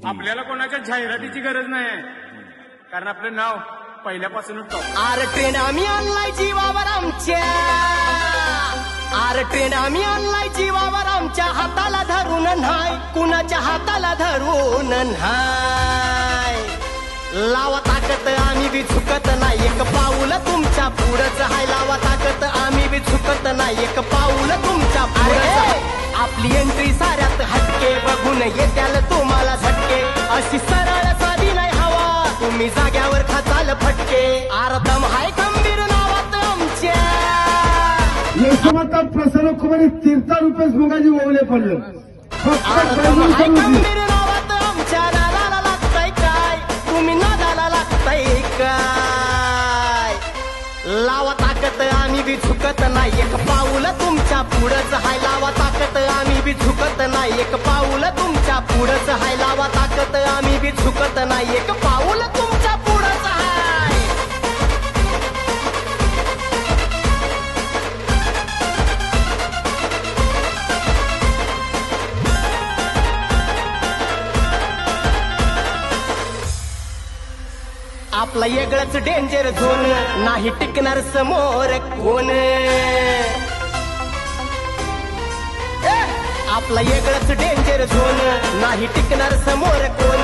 आपल्याला कोणाच्या जाहिरातीची गरज नाही कारण आपलं नाव पहिल्यापासूनच टॉप. आर ट्रेंड आम्ही आणलाय जीवावर आमच्या, आर ट्रेंड आम्ही आणलाय जीवावर आमच्या, हाताला धरून नाही कुणाच्या हाताला धरून नाही. लावा ताकत आम्ही बी झुकत नाही, एक पाऊल तुमच्या पुढंच हाय. लावा ताकत आम्ही बी झुकत नाही, एक पाऊल तुमच्या पुढंच हाय. आपली एंट्री साऱ्यात हटके, बघून येत्याल तुम्हाला झटके. अशी सरळ साधी नाही हवा, तुम्ही जाग्यावर खाचाल फटके. आरदम हाय खंबीर नावात आमच्या. यशोमाता प्रसन्न कुमारी 13 मुगाची ओवले पडलं. आरदम हाय खंबीर नावात आमच्या. नादाला लागताय काय तुम्ही, नादाला लागताय काय. लावा ताकत आम्ही बी झुकत नाही, एक पाऊल तुमच्या पुढंच हाय. लावा ताकत आम्ही बी झुकत नाही, एक पाऊल तुमच्या पुढंच हाय. लावा ताकत आम्ही बी झुकत नाही, एक पाऊल तुमच्या पुढंच हाय. आपला वेगळंच डेंजर झोन, नाही टिकणार समोर कोण. आपला वेगळंच डेंजर झोन, नाही टिकणार समोर कोण.